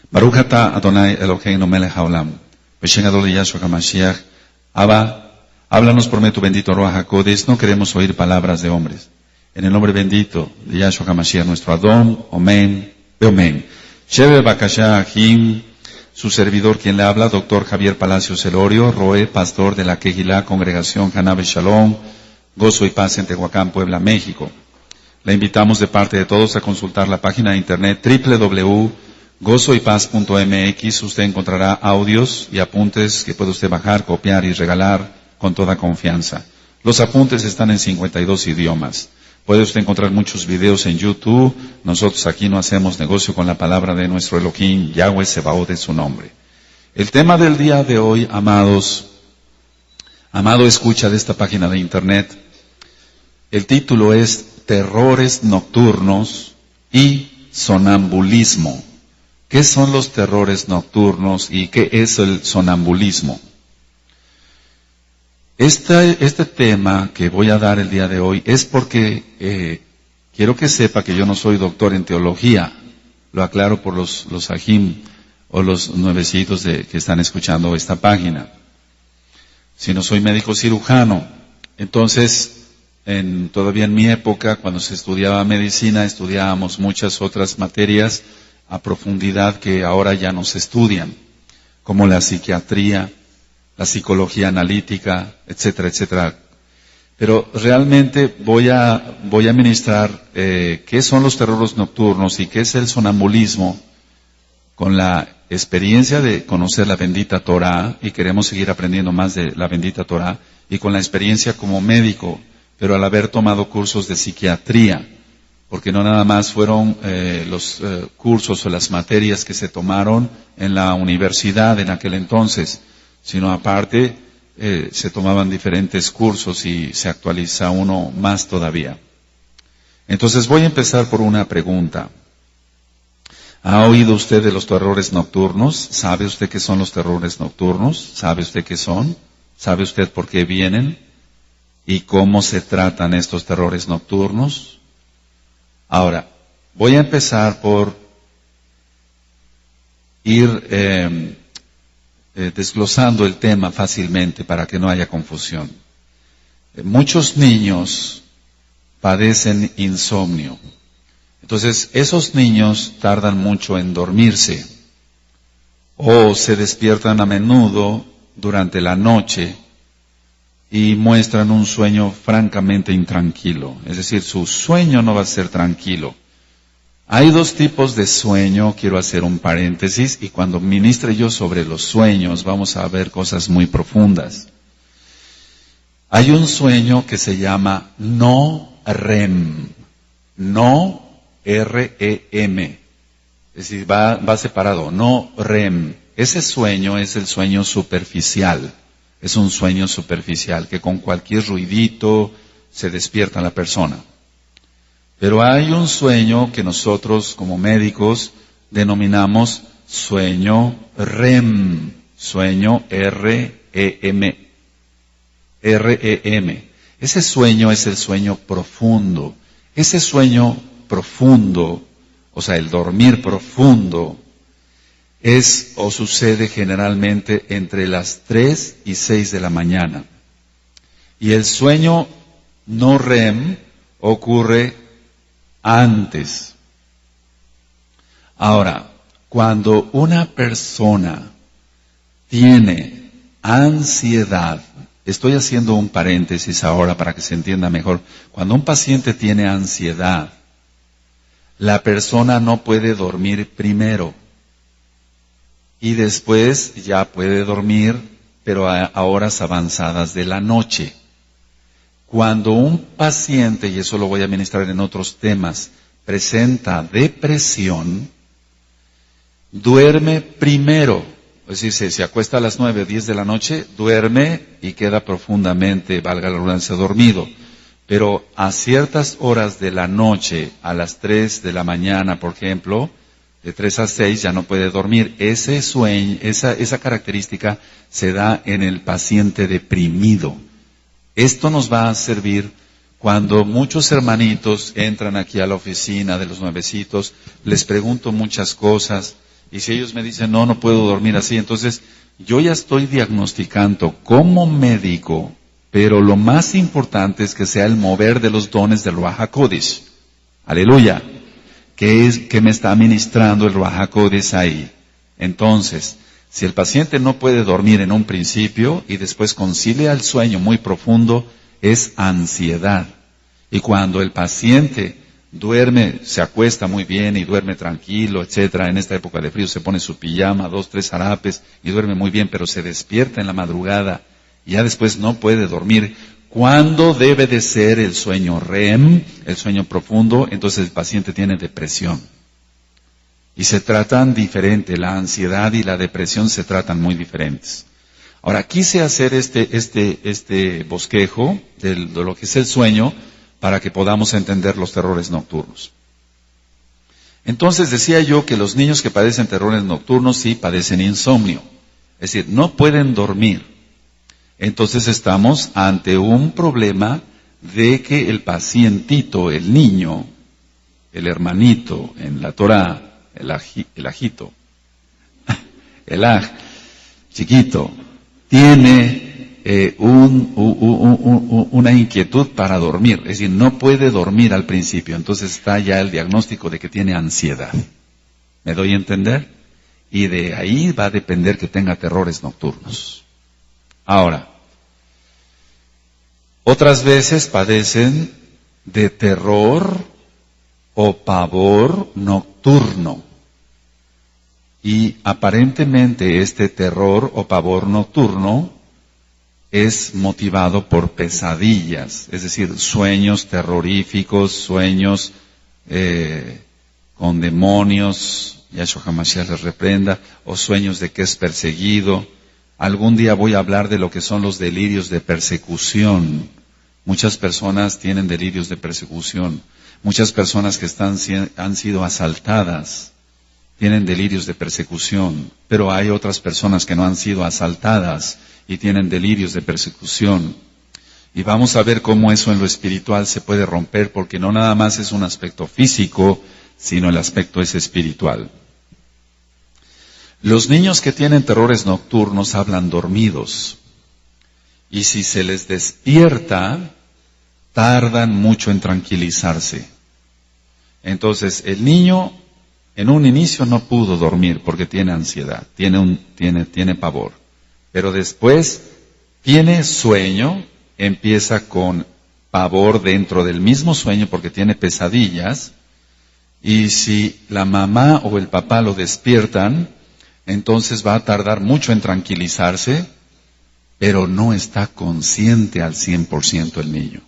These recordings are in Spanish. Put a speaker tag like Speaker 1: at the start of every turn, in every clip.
Speaker 1: Baruch atah Adonai Eloheinu melech haolam. Beshem Gadol de Yahshua HaMashiach. Abba, háblanos por medio de tu bendito Ruach HaKodesh. No queremos oír palabras de hombres. En el nombre bendito de Yahshua HaMashiach, nuestro Adón, Omen, Beomen. Sheve Bakashah Ahim, su servidor quien le habla, doctor Javier Palacios Elorio, Roe, pastor de la Kehilá, Congregación Hanabe Shalom, Gozo y Paz en Tehuacán, Puebla, México. Le invitamos de parte de todos a consultar la página de internet www.gozoypaz.mx. Usted encontrará audios y apuntes que puede usted bajar, copiar y regalar con toda confianza. Los apuntes están en 52 idiomas. Puede usted encontrar muchos videos en YouTube. Nosotros aquí no hacemos negocio con la palabra de nuestro Elohim, Yahweh Sebaot es su nombre. El tema del día de hoy, amados, amado escucha de esta página de internet, el título es Terrores nocturnos y sonambulismo. ¿Qué son los terrores nocturnos y qué es el sonambulismo? Este tema que voy a dar el día de hoy es porque quiero que sepa que yo no soy doctor en teología. Lo aclaro por los ajim o los nuevecitos que están escuchando esta página. Sino soy médico cirujano. Entonces, todavía en mi época, cuando se estudiaba medicina, estudiábamos muchas otras materias a profundidad que ahora ya no se estudian, como la psiquiatría, la psicología analítica, etcétera, etcétera. Pero realmente voy a ministrar qué son los terrores nocturnos y qué es el sonambulismo con la experiencia de conocer la bendita Torah, y queremos seguir aprendiendo más de la bendita Torah, y con la experiencia como médico, pero al haber tomado cursos de psiquiatría, porque no nada más fueron los cursos o las materias que se tomaron en la universidad en aquel entonces, sino aparte se tomaban diferentes cursos y se actualiza uno más todavía. Entonces voy a empezar por una pregunta. ¿Ha oído usted de los terrores nocturnos? ¿Sabe usted qué son los terrores nocturnos? ¿Sabe usted qué son? ¿Sabe usted por qué vienen? ¿Y cómo se tratan estos terrores nocturnos? Ahora, voy a empezar por ir desglosando el tema fácilmente para que no haya confusión. Muchos niños padecen insomnio. Entonces, esos niños tardan mucho en dormirse o se despiertan a menudo durante la noche y muestran un sueño francamente intranquilo. Es decir, su sueño no va a ser tranquilo. Hay dos tipos de sueño, quiero hacer un paréntesis, y cuando ministre yo sobre los sueños vamos a ver cosas muy profundas. Hay un sueño que se llama no REM, no R-E-M, es decir, va separado, no REM. Ese sueño es el sueño superficial. Es un sueño superficial que con cualquier ruidito se despierta la persona. Pero hay un sueño que nosotros como médicos denominamos sueño REM, sueño R-E-M. R-E-M. Ese sueño es el sueño profundo. Ese sueño profundo, o sea, el dormir profundo, es o sucede generalmente entre las 3 y 6 de la mañana. Y el sueño no REM ocurre antes. Ahora, cuando una persona tiene ansiedad, estoy haciendo un paréntesis ahora para que se entienda mejor. Cuando un paciente tiene ansiedad, la persona no puede dormir primero. Y después ya puede dormir, pero a horas avanzadas de la noche. Cuando un paciente, y eso lo voy a ministrar en otros temas, presenta depresión, duerme primero. Es decir, se acuesta a las 9 o 10 de la noche, duerme y queda profundamente, valga la redundancia, dormido. Pero a ciertas horas de la noche, a las 3 de la mañana, por ejemplo, de 3 a 6 ya no puede dormir. Ese sueño, esa característica se da en el paciente deprimido. Esto nos va a servir cuando muchos hermanitos entran aquí a la oficina de los nuevecitos, les pregunto muchas cosas Y si ellos me dicen, no, no puedo dormir así, entonces yo ya estoy diagnosticando como médico, pero lo más importante es que sea el mover de los dones del Ruach HaKodesh. Aleluya. Que me está ministrando el Ruach HaKodesh ahí. Entonces, si el paciente no puede dormir en un principio y después concilia el sueño muy profundo, es ansiedad. Y cuando el paciente duerme, se acuesta muy bien y duerme tranquilo, etcétera, en esta época de frío se pone su pijama, 2, 3 harapes y duerme muy bien, pero se despierta en la madrugada y ya después no puede dormir. ¿Cuándo debe de ser el sueño REM, el sueño profundo? Entonces el paciente tiene depresión. Y se tratan diferente, la ansiedad y la depresión se tratan muy diferentes. Ahora, quise hacer este bosquejo de lo que es el sueño para que podamos entender los terrores nocturnos. Entonces decía yo que los niños que padecen terrores nocturnos sí padecen insomnio. Es decir, no pueden dormir. Entonces estamos ante un problema de que el pacientito, el niño, el hermanito en la Torah, el ajito, el aj, chiquito, tiene una inquietud para dormir, es decir, no puede dormir al principio, entonces está ya el diagnóstico de que tiene ansiedad. ¿Me doy a entender? Y de ahí va a depender que tenga terrores nocturnos. Ahora, otras veces padecen de terror o pavor nocturno. Y aparentemente este terror o pavor nocturno es motivado por pesadillas, es decir, sueños terroríficos, sueños con demonios, Yahshua HaMashiach les reprenda, o sueños de que es perseguido. Algún día voy a hablar de lo que son los delirios de persecución. Muchas personas tienen delirios de persecución. Muchas personas que han sido asaltadas tienen delirios de persecución, pero hay otras personas que no han sido asaltadas y tienen delirios de persecución. Y vamos a ver cómo eso en lo espiritual se puede romper, porque no nada más es un aspecto físico, sino el aspecto es espiritual. Los niños que tienen terrores nocturnos hablan dormidos, y si se les despierta, tardan mucho en tranquilizarse. Entonces, el niño en un inicio no pudo dormir porque tiene ansiedad, tiene pavor. Pero después tiene sueño, empieza con pavor dentro del mismo sueño porque tiene pesadillas. Y si la mamá o el papá lo despiertan, entonces va a tardar mucho en tranquilizarse, pero no está consciente al 100% el niño.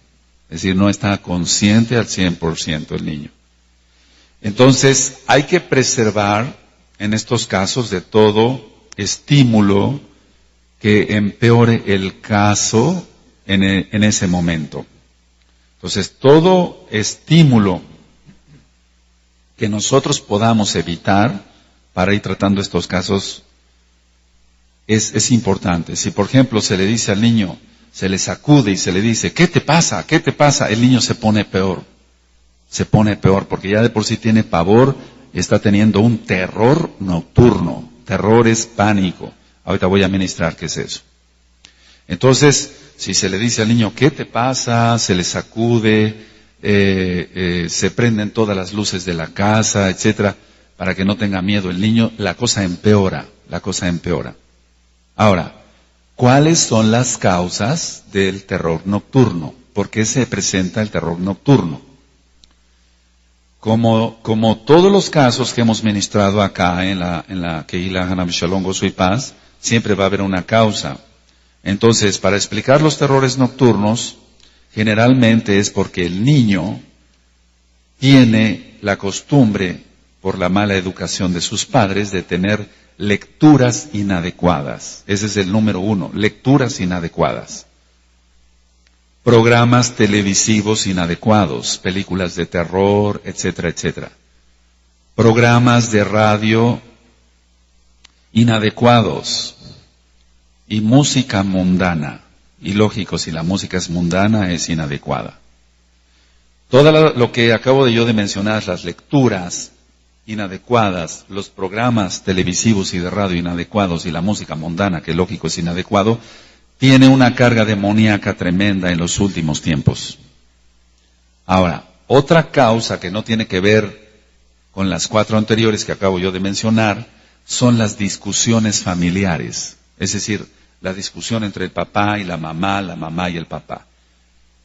Speaker 1: Es decir, no está consciente al 100% el niño. Entonces, hay que preservar en estos casos de todo estímulo que empeore el caso en ese momento. Entonces, todo estímulo que nosotros podamos evitar para ir tratando estos casos es importante. Si, por ejemplo, se le dice al niño, se le sacude y se le dice, ¿qué te pasa? ¿Qué te pasa? El niño se pone peor. Se pone peor, porque ya de por sí tiene pavor, está teniendo un terror nocturno. Terror es pánico. Ahorita voy a ministrar qué es eso. Entonces, si se le dice al niño, ¿qué te pasa? Se le sacude, se prenden todas las luces de la casa, etcétera, para que no tenga miedo el niño, la cosa empeora. Ahora, ¿cuáles son las causas del terror nocturno? ¿Por qué se presenta el terror nocturno? Como todos los casos que hemos ministrado acá en la Kehila Hanam Shalom Gozo y Paz, siempre va a haber una causa. Entonces, para explicar los terrores nocturnos, generalmente es porque el niño tiene la costumbre, por la mala educación de sus padres, de tener lecturas inadecuadas. Ese es el número 1, lecturas inadecuadas. Programas televisivos inadecuados, películas de terror, etcétera, etcétera. Programas de radio inadecuados y música mundana. Y lógico, si la música es mundana, es inadecuada. Todo lo que acabo de mencionar, las lecturas inadecuadas, los programas televisivos y de radio inadecuados y la música mundana, que lógico es inadecuado, tiene una carga demoníaca tremenda en los últimos tiempos. Ahora, otra causa que no tiene que ver con las 4 anteriores que acabo yo de mencionar, son las discusiones familiares. Es decir, la discusión entre el papá y la mamá y el papá.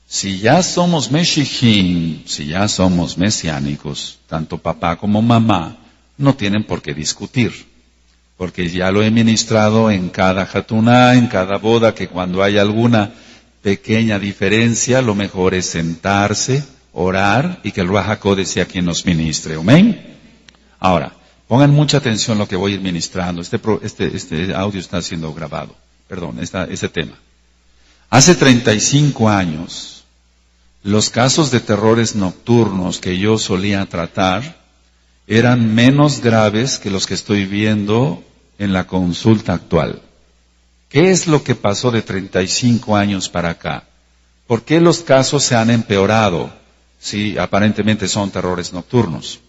Speaker 1: Si ya somos meshijim, si ya somos mesiánicos, tanto papá como mamá, no tienen por qué discutir. Porque ya lo he ministrado en cada hatuná, en cada boda, que cuando hay alguna pequeña diferencia, lo mejor es sentarse, orar y que el Ruach HaKodesh sea quien nos ministre. ¿Amén? Ahora, pongan mucha atención a lo que voy a ir ministrando. Este audio está siendo grabado. Perdón, ese tema. Hace 35 años, los casos de terrores nocturnos que yo solía tratar eran menos graves que los que estoy viendo en la consulta actual. ¿Qué es lo que pasó de 35 años para acá? ¿Por qué los casos se han empeorado si aparentemente son terrores nocturnos?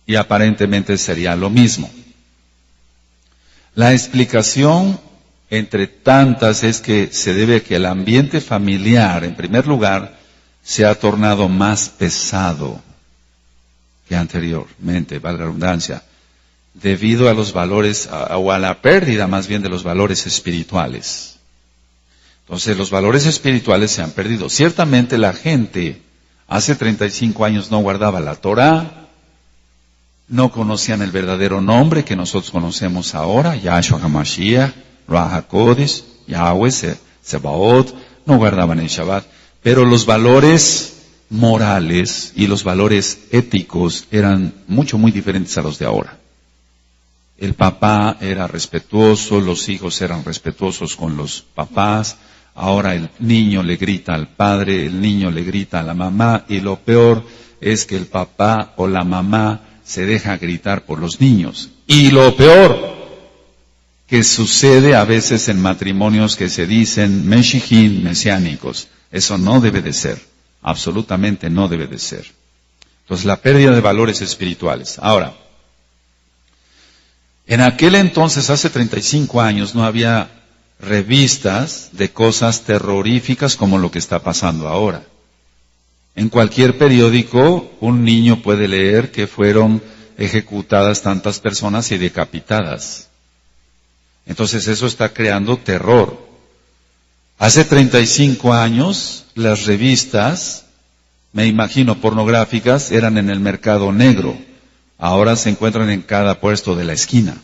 Speaker 1: Y aparentemente sería lo mismo. La explicación, entre tantas, es que se debe a que el ambiente familiar, en primer lugar, se ha tornado más pesado que anteriormente, valga la redundancia, debido a los valores, o a la pérdida más bien de los valores espirituales. Entonces, los valores espirituales se han perdido. Ciertamente la gente hace 35 años no guardaba la Torá, no conocían el verdadero nombre que nosotros conocemos ahora, Yahshua HaMashiach, Ruach HaKodesh, Yahweh, Sebaot, no guardaban el Shabbat, pero los valores morales y los valores éticos eran muy diferentes a los de ahora. El papá era respetuoso, los hijos eran respetuosos con los papás, ahora el niño le grita al padre, el niño le grita a la mamá, y lo peor es que el papá o la mamá se deja gritar por los niños. Y lo peor que sucede a veces en matrimonios que se dicen meshijim, mesiánicos. Eso no debe de ser. Absolutamente no debe de ser. Entonces, la pérdida de valores espirituales. Ahora, en aquel entonces, hace 35 años, no había revistas de cosas terroríficas como lo que está pasando ahora. En cualquier periódico, un niño puede leer que fueron ejecutadas tantas personas y decapitadas. Entonces eso está creando terror. Hace 35 años, las revistas, me imagino pornográficas, eran en el mercado negro. Ahora se encuentran en cada puesto de la esquina.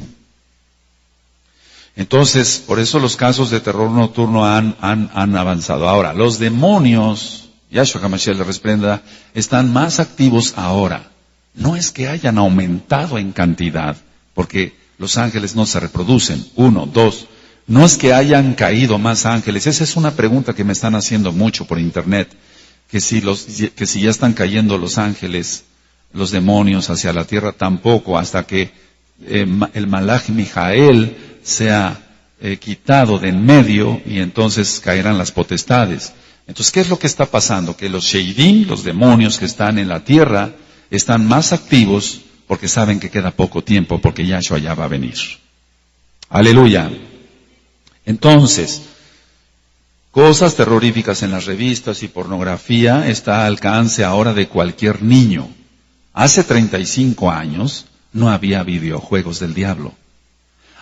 Speaker 1: Entonces, por eso los casos de terror nocturno han avanzado. Ahora, los demonios, Yahshua HaMashiach le reprenda, están más activos ahora. No es que hayan aumentado en cantidad, porque los ángeles no se reproducen. 1, 2. No es que hayan caído más ángeles. Esa es una pregunta que me están haciendo mucho por internet. Que si ya están cayendo los ángeles, los demonios hacia la tierra, tampoco, hasta que el Malach Mijael sea quitado de en medio, y entonces caerán las potestades. Entonces, ¿qué es lo que está pasando? Que los Sheidim, los demonios que están en la tierra, están más activos porque saben que queda poco tiempo, porque Yahshua ya va a venir. Aleluya. Entonces, cosas terroríficas en las revistas y pornografía está al alcance ahora de cualquier niño. Hace 35 años no había videojuegos del diablo.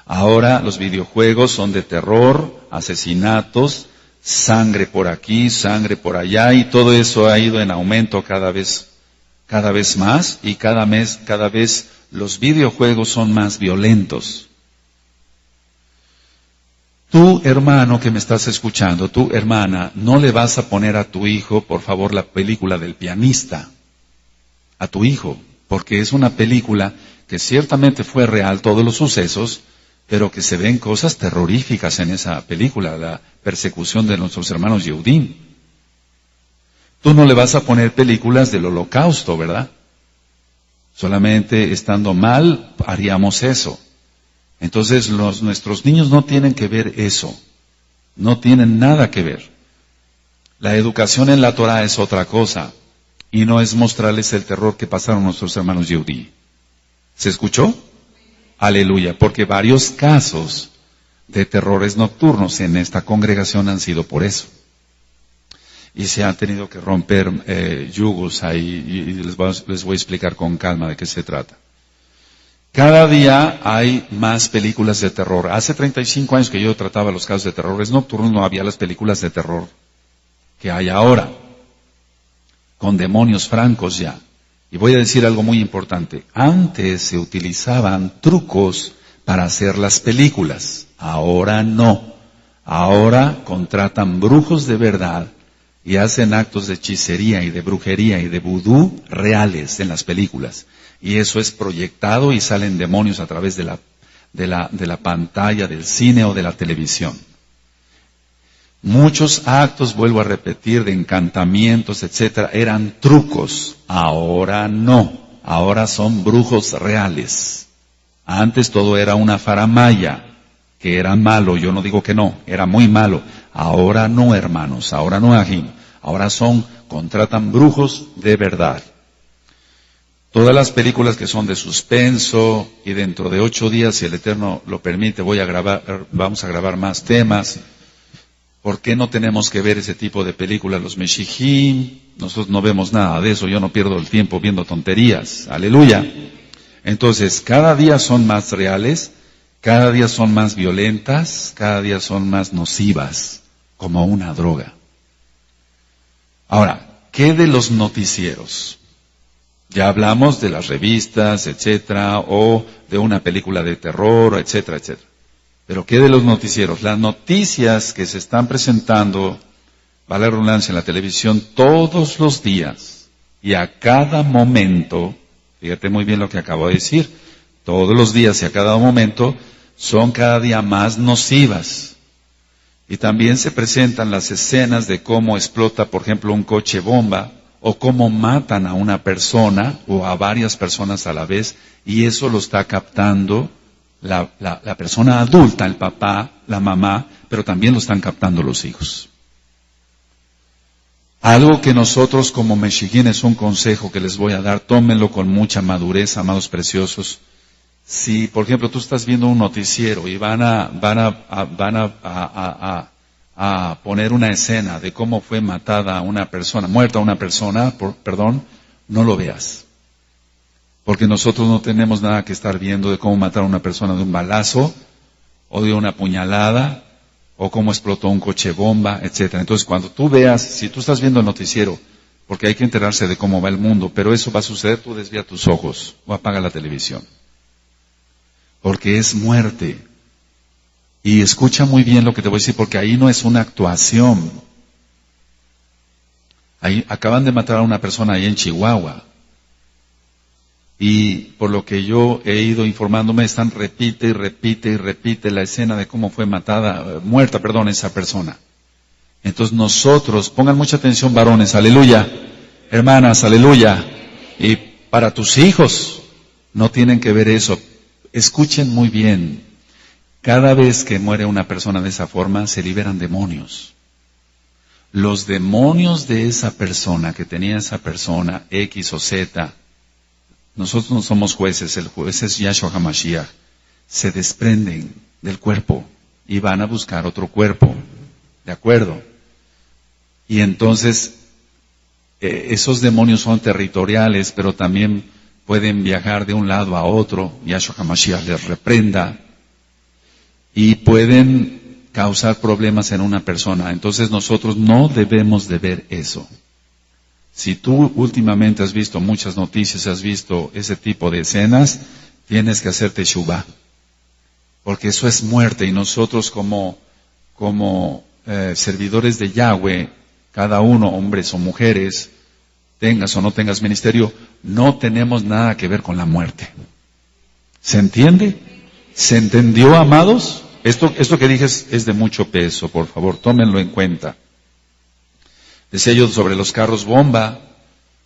Speaker 1: Ahora los videojuegos son de terror, asesinatos, sangre por aquí, sangre por allá, y todo eso ha ido en aumento cada vez más, y cada vez los videojuegos son más violentos. Tú, hermano que me estás escuchando, tú, hermana, no le vas a poner a tu hijo, por favor, la película del pianista, a tu hijo, porque es una película que ciertamente fue real, todos los sucesos, pero que se ven cosas terroríficas en esa película, la persecución de nuestros hermanos Yehudim. Tú no le vas a poner películas del holocausto, ¿verdad? Solamente estando mal haríamos eso. Entonces nuestros niños no tienen que ver eso. No tienen nada que ver. La educación en la Torah es otra cosa. Y no es mostrarles el terror que pasaron nuestros hermanos Yehudí. ¿Se escuchó? Aleluya, porque varios casos de terrores nocturnos en esta congregación han sido por eso. Y se han tenido que romper yugos ahí, y les voy a explicar con calma de qué se trata. Cada día hay más películas de terror. Hace 35 años que yo trataba los casos de terrores nocturnos, no había las películas de terror que hay ahora, con demonios francos ya. Y voy a decir algo muy importante. Antes se utilizaban trucos para hacer las películas. Ahora no. Ahora contratan brujos de verdad y hacen actos de hechicería y de brujería y de vudú reales en las películas. Y eso es proyectado y salen demonios a través de la pantalla del cine o de la televisión. Muchos actos, vuelvo a repetir, de encantamientos, etcétera, eran trucos. Ahora no. Ahora son brujos reales. Antes todo era una faramaya, que era malo. Yo no digo que no, era muy malo. Ahora no, hermanos. Ahora no, Ajim. Ahora contratan brujos de verdad. Todas las películas que son de suspenso, y dentro de 8 días, si el Eterno lo permite, vamos a grabar más temas. ¿Por qué no tenemos que ver ese tipo de películas? Los Meshijim, nosotros no vemos nada de eso, yo no pierdo el tiempo viendo tonterías. Aleluya. Entonces, cada día son más reales, cada día son más violentas, cada día son más nocivas, como una droga. Ahora, ¿qué de los noticieros? Ya hablamos de las revistas, etcétera, o de una película de terror, etcétera, etcétera. Pero ¿qué de los noticieros? Las noticias que se están presentando, vale la redundancia, en la televisión todos los días y a cada momento, fíjate muy bien lo que acabo de decir, todos los días y a cada momento son cada día más nocivas. Y también se presentan las escenas de cómo explota, por ejemplo, un coche bomba, o cómo matan a una persona o a varias personas a la vez, y eso lo está captando la persona adulta, el papá, la mamá, pero también lo están captando los hijos. Algo que nosotros como Meshiguín es un consejo que les voy a dar, tómenlo con mucha madurez, amados preciosos. Si, por ejemplo, tú estás viendo un noticiero y van a poner una escena de cómo fue muerta una persona, no lo veas. Porque nosotros no tenemos nada que estar viendo de cómo matar a una persona de un balazo, o de una puñalada, o cómo explotó un coche bomba, etcétera. Entonces, cuando tú veas, si tú estás viendo el noticiero, porque hay que enterarse de cómo va el mundo, pero eso va a suceder, tú desvía tus ojos, o apaga la televisión. Porque es muerte. Y escucha muy bien lo que te voy a decir, porque ahí no es una actuación. Ahí acaban de matar a una persona ahí en Chihuahua. Y por lo que yo he ido informándome, están repite la escena de cómo fue muerta esa persona. Entonces nosotros, pongan mucha atención varones, aleluya, hermanas, aleluya. Y para tus hijos, no tienen que ver eso. Escuchen muy bien, cada vez que muere una persona de esa forma, se liberan demonios. Los demonios de esa persona, que tenía esa persona, X o Z, nosotros no somos jueces, el juez es Yahshua HaMashiach, se desprenden del cuerpo y van a buscar otro cuerpo, ¿de acuerdo? Y entonces, esos demonios son territoriales, pero también pueden viajar de un lado a otro, Yahshua HaMashiach les reprenda, y pueden causar problemas en una persona. Entonces nosotros no debemos de ver eso. Si tú últimamente has visto muchas noticias, has visto ese tipo de escenas, tienes que hacerte teshuvá, porque eso es muerte, y nosotros como servidores de Yahweh, cada uno, hombres o mujeres, tengas o no tengas ministerio, no tenemos nada que ver con la muerte. ¿Se entiende? ¿Se entendió, amados? Esto que dije es de mucho peso, por favor, tómenlo en cuenta. Decía yo sobre los carros bomba,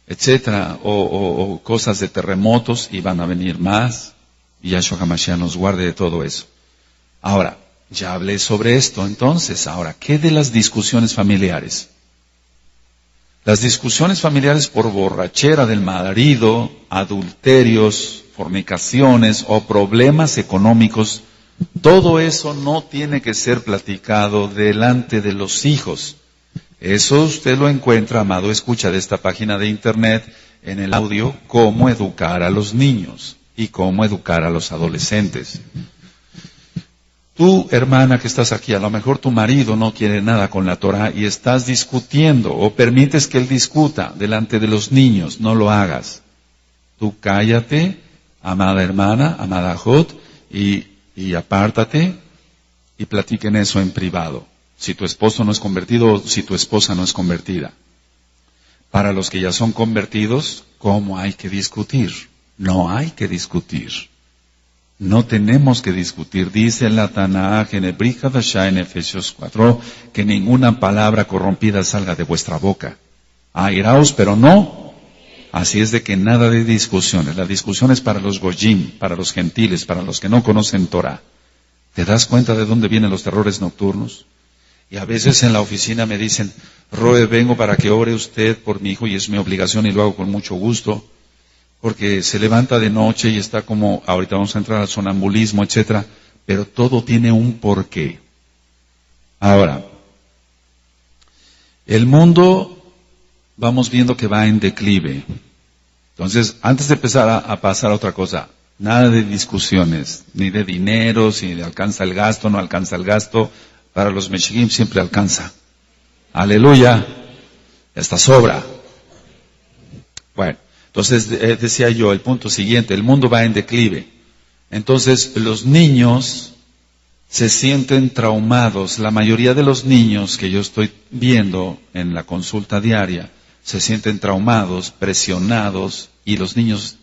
Speaker 1: etcétera, o cosas de terremotos, y van a venir más, y Yahshua HaMashiach nos guarde de todo eso. Ahora, ya hablé sobre esto, entonces, ahora, ¿qué de las discusiones familiares? Las discusiones familiares por borrachera del marido, adulterios, fornicaciones o problemas económicos, todo eso no tiene que ser platicado delante de los hijos. Eso usted lo encuentra, amado escucha de esta página de internet, en el audio, cómo educar a los niños y cómo educar a los adolescentes. Tú, hermana que estás aquí, a lo mejor tu marido no quiere nada con la Torah y estás discutiendo o permites que él discuta delante de los niños, no lo hagas. Tú cállate, amada hermana, amada Jot, y apártate y platiquen eso en privado. Si tu esposo no es convertido o si tu esposa no es convertida. Para los que ya son convertidos, ¿cómo hay que discutir? No hay que discutir. No tenemos que discutir. Dice la Tanaj en Brit Hadashah en Efesios 4 que ninguna palabra corrompida salga de vuestra boca. Airaos, pero no. Así es de que nada de discusiones. La discusión es para los goyim, para los gentiles, para los que no conocen Torah. ¿Te das cuenta de dónde vienen los terrores nocturnos? Y a veces en la oficina me dicen, Roe, vengo para que ore usted por mi hijo y es mi obligación y lo hago con mucho gusto, porque se levanta de noche y está como, ahorita vamos a entrar al sonambulismo, etcétera, pero todo tiene un porqué. Ahora, el mundo vamos viendo que va en declive. Entonces, antes de empezar a pasar a otra cosa, nada de discusiones, ni de dinero, si alcanza el gasto, no alcanza el gasto. Para los meshigim siempre alcanza. Aleluya. Esta sobra. Bueno, entonces decía yo, el punto siguiente, el mundo va en declive. Entonces los niños se sienten traumados. La mayoría de los niños que yo estoy viendo en la consulta diaria se sienten traumados, presionados, y los niños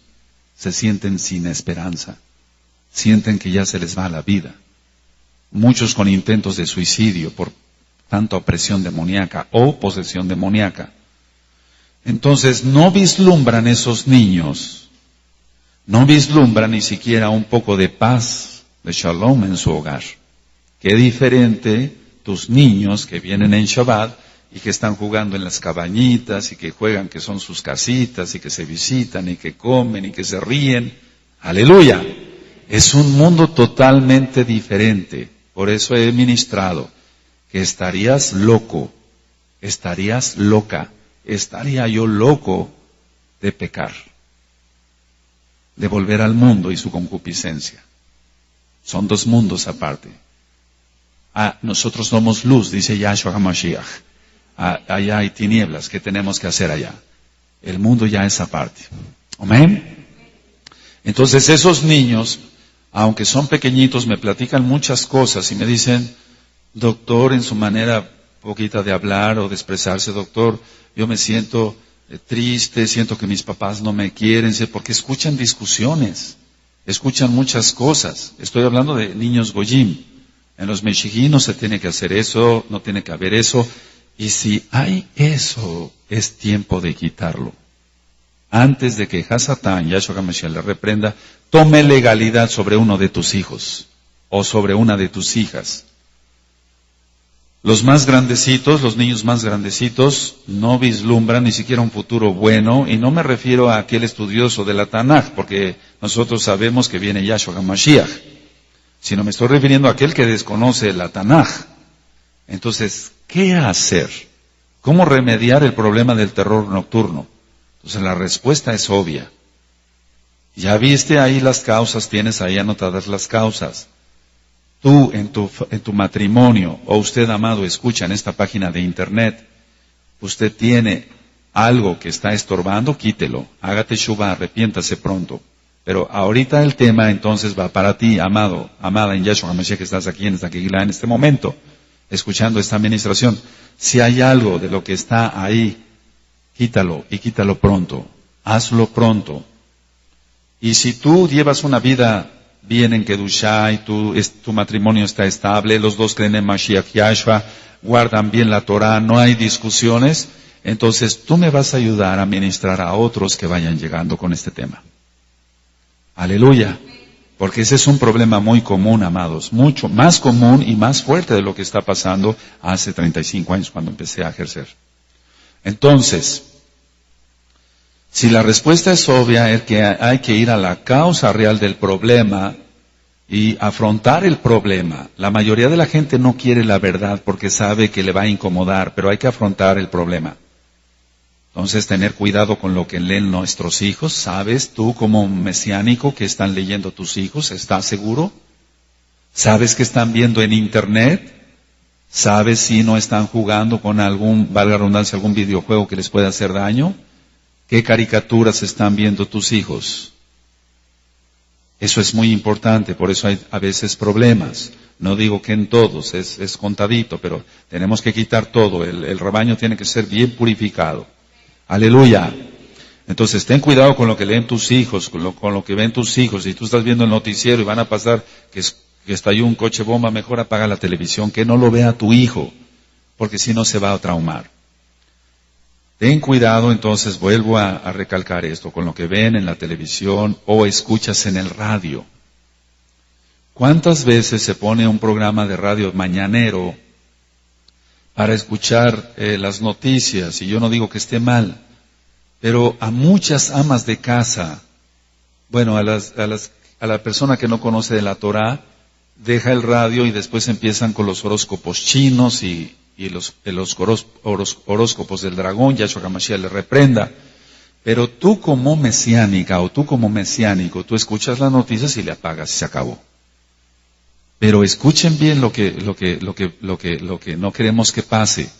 Speaker 1: se sienten sin esperanza. Sienten que ya se les va la vida. Muchos con intentos de suicidio por tanta opresión demoníaca o posesión demoníaca. Entonces no vislumbran esos niños, no vislumbran ni siquiera un poco de paz, de shalom en su hogar. Qué diferente tus niños que vienen en Shabbat y que están jugando en las cabañitas y que juegan que son sus casitas y que se visitan y que comen y que se ríen. Aleluya. Es un mundo totalmente diferente. Por eso he ministrado que estarías loco, estarías loca, estaría yo loco de pecar, de volver al mundo y su concupiscencia. Son dos mundos aparte. Nosotros somos luz, dice Yahshua HaMashiach. Allá hay tinieblas, ¿qué tenemos que hacer allá? El mundo ya es aparte. Amén. Entonces esos niños, aunque son pequeñitos, me platican muchas cosas y me dicen, doctor, en su manera poquita de hablar o de expresarse, doctor, yo me siento triste, siento que mis papás no me quieren, porque escuchan discusiones, escuchan muchas cosas. Estoy hablando de niños goyim. En los meshigim no se tiene que hacer eso, no tiene que haber eso. Y si hay eso, es tiempo de quitarlo. Antes de que Hasatán, Yahshua HaMashiach, le reprenda, tome legalidad sobre uno de tus hijos o sobre una de tus hijas. Los más grandecitos, los niños más grandecitos, no vislumbran ni siquiera un futuro bueno, y no me refiero a aquel estudioso de la Tanaj, porque nosotros sabemos que viene Yahshua HaMashiach, sino me estoy refiriendo a aquel que desconoce la Tanaj. Entonces, ¿qué hacer? ¿Cómo remediar el problema del terror nocturno? Entonces la respuesta es obvia. Ya viste ahí las causas, tienes ahí anotadas las causas. Tú en tu matrimonio, o usted, amado, escucha en esta página de internet, usted tiene algo que está estorbando, quítelo, hágate shuvah, arrepiéntase pronto. Pero ahorita el tema entonces va para ti, amado, amada en Yahshua HaMashiach, que estás aquí en esta Kehilá en este momento, escuchando esta administración. Si hay algo de lo que está ahí, quítalo y quítalo pronto, hazlo pronto. Y si tú llevas una vida bien en Kedushá y tu matrimonio está estable, los dos creen en Mashiach Yahshua, guardan bien la Torah, no hay discusiones, entonces tú me vas a ayudar a ministrar a otros que vayan llegando con este tema. Aleluya. Porque ese es un problema muy común, amados, mucho más común y más fuerte de lo que está pasando hace 35 años cuando empecé a ejercer. Entonces, Si la respuesta es obvia, es que hay que ir a la causa real del problema y afrontar el problema. La mayoría de la gente no quiere la verdad porque sabe que le va a incomodar, pero hay que afrontar el problema. Entonces, tener cuidado con lo que leen nuestros hijos. ¿Sabes tú como mesiánico que están leyendo tus hijos? ¿Estás seguro? ¿Sabes que están viendo en internet? ¿Sabes si no están jugando con algún, valga la redundancia, algún videojuego que les pueda hacer daño? ¿Qué caricaturas están viendo tus hijos? Eso es muy importante, por eso hay a veces problemas. No digo que en todos, es contadito, pero tenemos que quitar todo. El rebaño tiene que ser bien purificado. Aleluya. Entonces, ten cuidado con lo que leen tus hijos, con lo que ven tus hijos. Si tú estás viendo el noticiero y van a pasar que estalló un coche bomba, mejor apaga la televisión, que no lo vea tu hijo, porque si no se va a traumar. Ten cuidado, entonces, vuelvo a recalcar esto, con lo que ven en la televisión o escuchas en el radio. ¿Cuántas veces se pone un programa de radio mañanero para escuchar las noticias? Y yo no digo que esté mal, pero a muchas amas de casa, bueno, a la persona que no conoce de la Torá, deja el radio y después empiezan con los horóscopos chinos y los horóscopos del dragón. Yahshua HaMashiach le reprenda. Pero tú como mesiánica o tú como mesiánico, tú escuchas las noticias y le apagas y se acabó. Pero escuchen bien lo que no queremos que pase.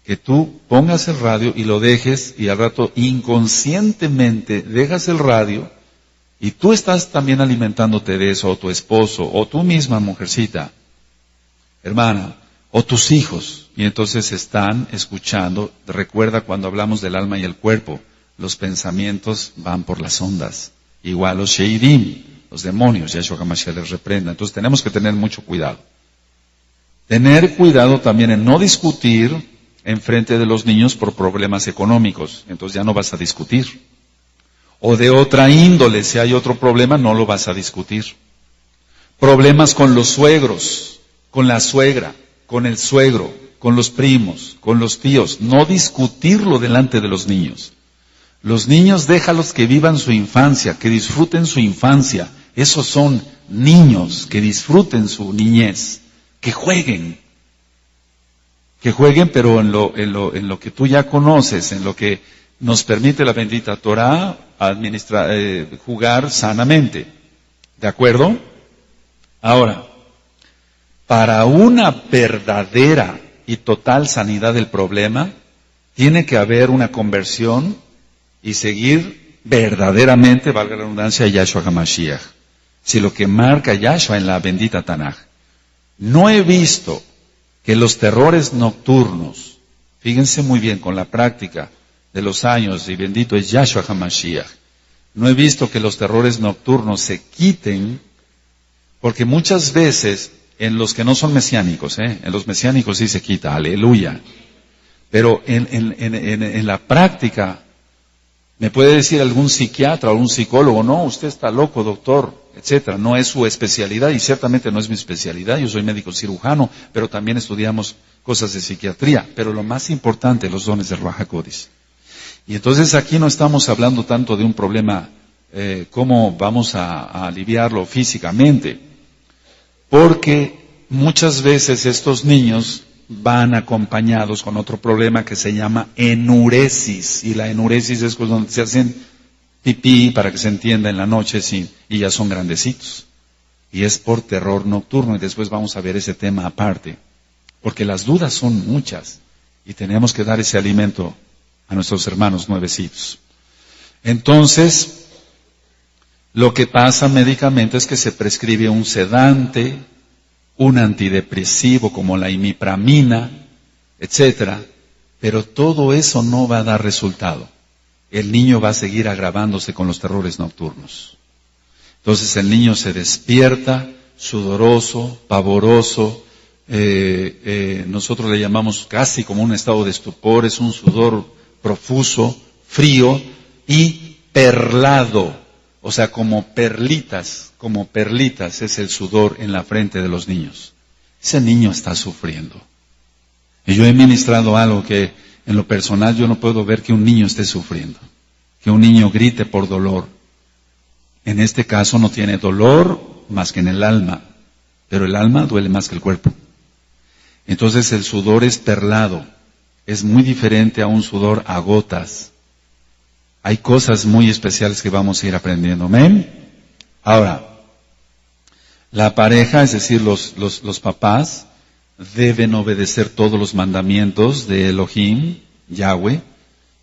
Speaker 1: Que tú pongas el radio y lo dejes y al rato inconscientemente dejas el radio y tú estás también alimentándote de eso, o tu esposo, o tú misma mujercita, hermana, o tus hijos. Y entonces están escuchando. Recuerda cuando hablamos del alma y el cuerpo, los pensamientos van por las ondas. Igual los sheidim, los demonios, Yahshua HaMashiach les reprenda. Entonces tenemos que tener mucho cuidado. Tener cuidado también en no discutir en frente de los niños por problemas económicos. Entonces ya no vas a discutir. O de otra índole, si hay otro problema, no lo vas a discutir. Problemas con los suegros, con la suegra, con el suegro, con los primos, con los tíos. No discutirlo delante de los niños. Los niños déjalos que vivan su infancia, que disfruten su infancia. Esos son niños, que disfruten su niñez, que jueguen. Que jueguen, pero en lo que tú ya conoces, en lo que nos permite la bendita Torá, jugar sanamente. ¿De acuerdo? Ahora, para una verdadera y total sanidad del problema, tiene que haber una conversión y seguir verdaderamente, valga la redundancia, a Yahshua HaMashiach. Si lo que marca Yahshua en la bendita Tanaj. No he visto que los terrores nocturnos, fíjense muy bien con la práctica de los años, y bendito es Yahshua HaMashiach, no he visto que los terrores nocturnos se quiten, porque muchas veces, en los que no son mesiánicos, en los mesiánicos sí se quita, aleluya, pero en la práctica, me puede decir algún psiquiatra o algún psicólogo, no, usted está loco, doctor, etcétera. No es su especialidad y ciertamente no es mi especialidad. Yo soy médico cirujano, pero también estudiamos cosas de psiquiatría. Pero lo más importante, los dones de Ruach HaKodesh. Y entonces aquí no estamos hablando tanto de un problema, cómo vamos a aliviarlo físicamente. Porque muchas veces estos niños van acompañados con otro problema que se llama enuresis. Y la enuresis es cuando se hacen pipí, para que se entienda, en la noche, sí, y ya son grandecitos. Y es por terror nocturno, y después vamos a ver ese tema aparte. Porque las dudas son muchas, y tenemos que dar ese alimento a nuestros hermanos nuevecitos. Entonces, lo que pasa médicamente es que se prescribe un sedante, un antidepresivo como la imipramina, etcétera, pero todo eso no va a dar resultado. El niño va a seguir agravándose con los terrores nocturnos. Entonces el niño se despierta, sudoroso, pavoroso, nosotros le llamamos casi como un estado de estupor, es un sudor profuso, frío y perlado. O sea, como perlitas es el sudor en la frente de los niños. Ese niño está sufriendo. Y yo he ministrado algo que en lo personal yo no puedo ver que un niño esté sufriendo. que un niño grite por dolor. En este caso no tiene dolor más que en el alma, pero el alma duele más que el cuerpo. Entonces el sudor es perlado, es muy diferente a un sudor a gotas. Hay cosas muy especiales que vamos a ir aprendiendo. ¿Amén? Ahora, la pareja, es decir, los papás, deben obedecer todos los mandamientos de Elohim, Yahweh,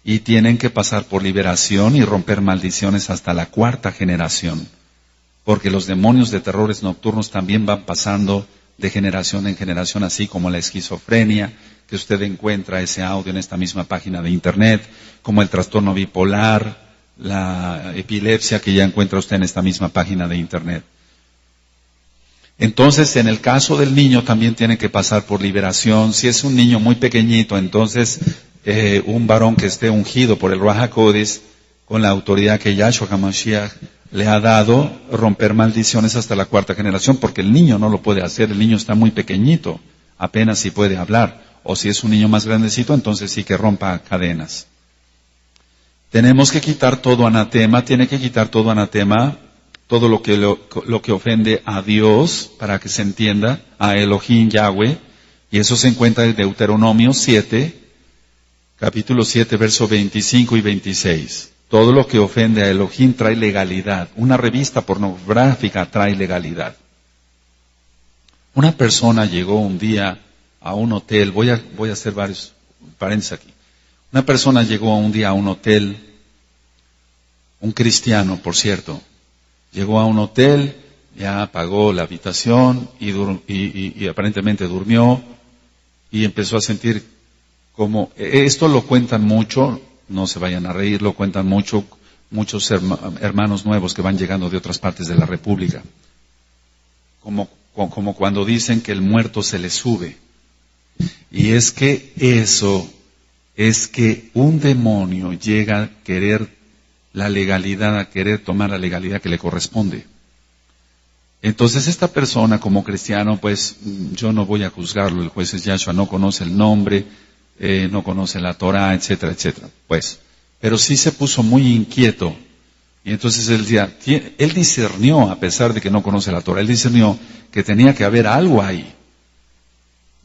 Speaker 1: y tienen que pasar por liberación y romper maldiciones hasta la 4ª generación. Porque los demonios de terrores nocturnos también van pasando de generación en generación, así como la esquizofrenia, que usted encuentra ese audio en esta misma página de internet, como el trastorno bipolar, la epilepsia que ya encuentra usted en esta misma página de internet. Entonces, en el caso del niño también tiene que pasar por liberación. Si es un niño muy pequeñito, entonces un varón que esté ungido por el Ruach HaKodesh, con la autoridad que Yahshua HaMashiach le ha dado, romper maldiciones hasta la 4ª generación, porque el niño no lo puede hacer, el niño está muy pequeñito, apenas si puede hablar. O si es un niño más grandecito, entonces sí que rompa cadenas. Tenemos que quitar todo anatema, tiene que quitar todo anatema, todo lo que ofende a Dios, para que se entienda, a Elohim Yahweh, y eso se encuentra en Deuteronomio 7, capítulo 7, verso 25 y 26. Todo lo que ofende a Elohim trae legalidad. Una revista pornográfica trae legalidad. Una persona llegó un día a un hotel, voy a hacer varios paréntesis aquí. Una persona llegó un día a un hotel, un cristiano, por cierto, llegó a un hotel, ya pagó la habitación y aparentemente durmió y empezó a sentir como, esto lo cuentan mucho, no se vayan a reír, lo cuentan mucho, muchos hermanos nuevos que van llegando de otras partes de la República. Como cuando dicen que el muerto se le sube. Y es que eso es que un demonio llega a querer la legalidad, a querer tomar la legalidad que le corresponde. Entonces esta persona como cristiano, pues yo no voy a juzgarlo, el juez es Yahshua, no conoce el nombre, no conoce la Torah, etcétera, etcétera. Pues, pero sí se puso muy inquieto. Y entonces él discernió, a pesar de que no conoce la Torah, él discernió que tenía que haber algo ahí.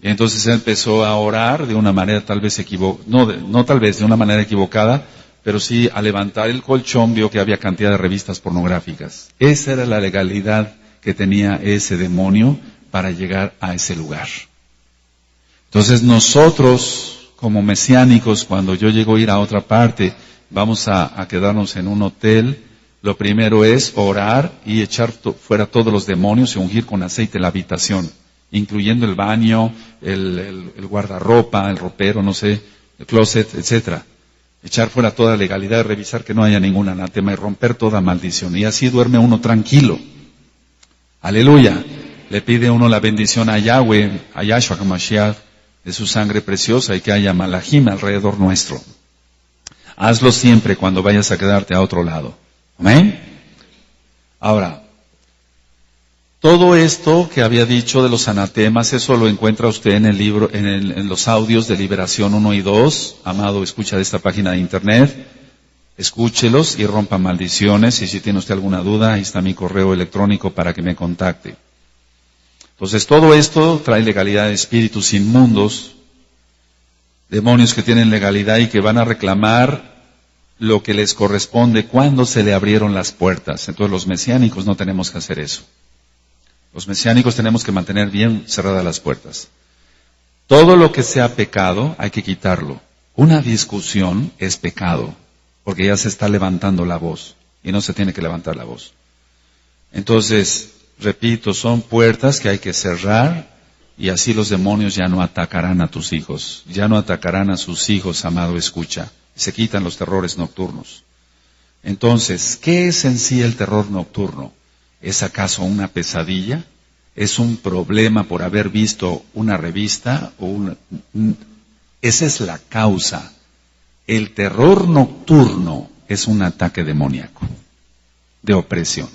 Speaker 1: Y entonces él empezó a orar de una manera tal vez de una manera equivocada, pero sí a levantar el colchón vio que había cantidad de revistas pornográficas. Esa era la legalidad que tenía ese demonio para llegar a ese lugar. Entonces nosotros, como mesiánicos, cuando yo llego a ir a otra parte, vamos a quedarnos en un hotel, lo primero es orar y echar fuera todos los demonios y ungir con aceite la habitación, incluyendo el baño, el guardarropa, el ropero, no sé, el closet, etcétera. Echar fuera toda legalidad, revisar que no haya ningún anatema y romper toda maldición. Y así duerme uno tranquilo. Aleluya. Le pide uno la bendición a Yahweh, a Yahshua HaMashiach, de su sangre preciosa y que haya malajim alrededor nuestro. Hazlo siempre cuando vayas a quedarte a otro lado. Amén. Ahora, todo esto que había dicho de los anatemas, eso lo encuentra usted en el libro, en los audios de Liberación 1 y 2. Amado, escucha de esta página de internet. Escúchelos y rompa maldiciones. Y si tiene usted alguna duda, ahí está mi correo electrónico para que me contacte. Entonces, todo esto trae legalidad de espíritus inmundos, demonios que tienen legalidad y que van a reclamar lo que les corresponde cuando se le abrieron las puertas. Entonces, los mesiánicos no tenemos que hacer eso. Los mesiánicos tenemos que mantener bien cerradas las puertas. Todo lo que sea pecado hay que quitarlo. Una discusión es pecado, porque ya se está levantando la voz, y no se tiene que levantar la voz. Entonces, repito, son puertas que hay que cerrar, y así los demonios ya no atacarán a tus hijos, ya no atacarán a sus hijos, amado, escucha. Se quitan los terrores nocturnos. Entonces, ¿qué es en sí el terror nocturno? ¿Es acaso una pesadilla? ¿Es un problema por haber visto una revista? Esa es la causa. El terror nocturno es un ataque demoníaco, de opresión.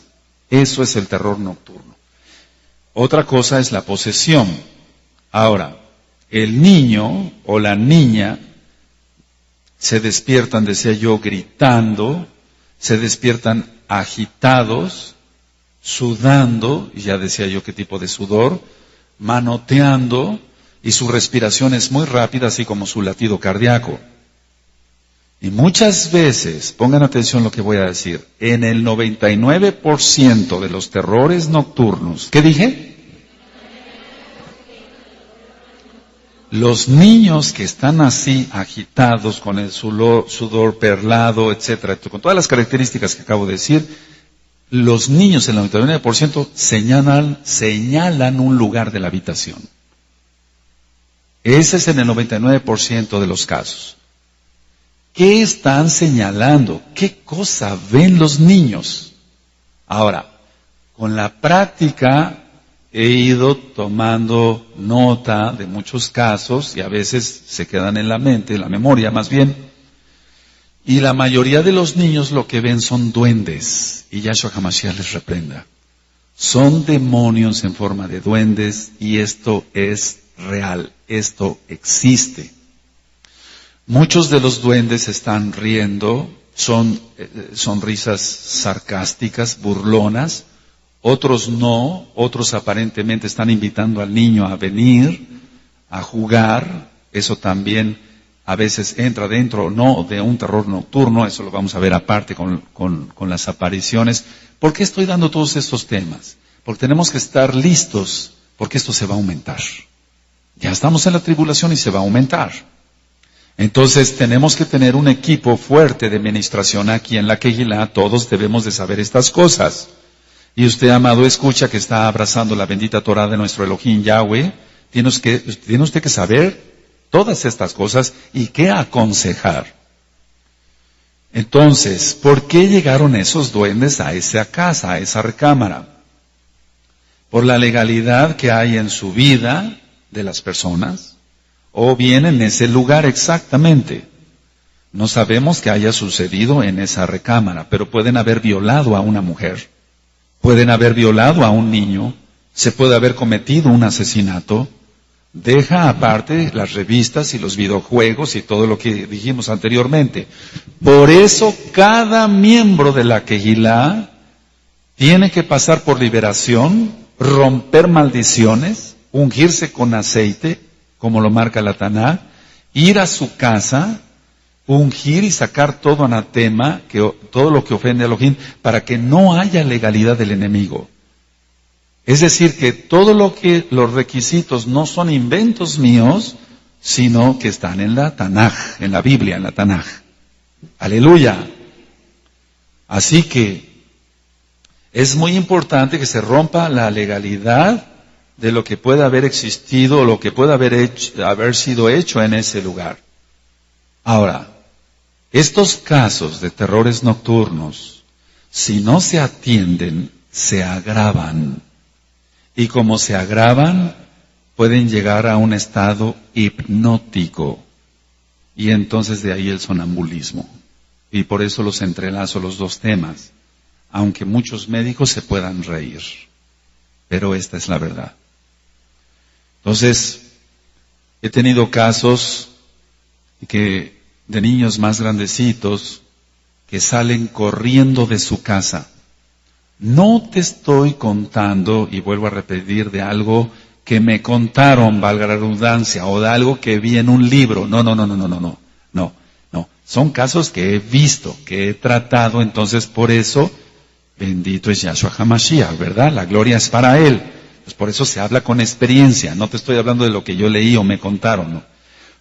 Speaker 1: Eso es el terror nocturno. Otra cosa es la posesión. Ahora, el niño o la niña se despiertan, decía yo, gritando, se despiertan agitados, sudando, y ya decía yo qué tipo de sudor, manoteando, y su respiración es muy rápida, así como su latido cardíaco. Y muchas veces, pongan atención lo que voy a decir, en el 99% de los terrores nocturnos, ¿qué dije? Los niños que están así agitados, con el sudor perlado, etcétera, con todas las características que acabo de decir, los niños, el 99%, señalan un lugar de la habitación. Ese es en el 99% de los casos. ¿Qué están señalando? ¿Qué cosa ven los niños? Ahora, con la práctica he ido tomando nota de muchos casos y a veces se quedan en la mente, en la memoria más bien. Y la mayoría de los niños lo que ven son duendes, y Yahshua HaMashiach les reprenda. Son demonios en forma de duendes y esto es real, esto existe. Muchos de los duendes están riendo, son risas sarcásticas, burlonas, otros no, otros aparentemente están invitando al niño a venir, a jugar, eso también a veces entra dentro o no de un terror nocturno, eso lo vamos a ver aparte con las apariciones. ¿Por qué estoy dando todos estos temas? Porque tenemos que estar listos, porque esto se va a aumentar. Ya estamos en la tribulación y se va a aumentar. Entonces tenemos que tener un equipo fuerte de administración aquí en la Kehilá, todos debemos de saber estas cosas. Y usted, amado, escucha que está abrazando la bendita Torah de nuestro Elohim Yahweh, tiene usted que saber todas estas cosas y qué aconsejar. Entonces, ¿por qué llegaron esos duendes a esa casa, a esa recámara? Por la legalidad que hay en su vida de las personas, o bien en ese lugar exactamente. No sabemos qué haya sucedido en esa recámara, pero pueden haber violado a una mujer, pueden haber violado a un niño, se puede haber cometido un asesinato. Deja aparte las revistas y los videojuegos y todo lo que dijimos anteriormente. Por eso cada miembro de la Kehilá tiene que pasar por liberación, romper maldiciones, ungirse con aceite, como lo marca la Taná, ir a su casa, ungir y sacar todo anatema, todo lo que ofende a Elohim, para que no haya legalidad del enemigo. Es decir, que los requisitos no son inventos míos, sino que están en la Tanaj, en la Biblia, en la Tanaj. Aleluya. Así que es muy importante que se rompa la legalidad de lo que pueda haber existido o lo que pueda haber sido hecho en ese lugar. Ahora, estos casos de terrores nocturnos, si no se atienden, se agravan. Y como se agravan, pueden llegar a un estado hipnótico. Y entonces de ahí el sonambulismo. Y por eso los entrelazo los dos temas. Aunque muchos médicos se puedan reír. Pero esta es la verdad. Entonces, he tenido casos de niños más grandecitos que salen corriendo de su casa. No te estoy contando, y vuelvo a repetir, de algo que me contaron, valga la redundancia, o de algo que vi en un libro. No. Son casos que he visto, que he tratado, entonces por eso, bendito es Yahshua HaMashiach, ¿verdad? La gloria es para Él. Pues por eso se habla con experiencia, no te estoy hablando de lo que yo leí o me contaron, ¿no?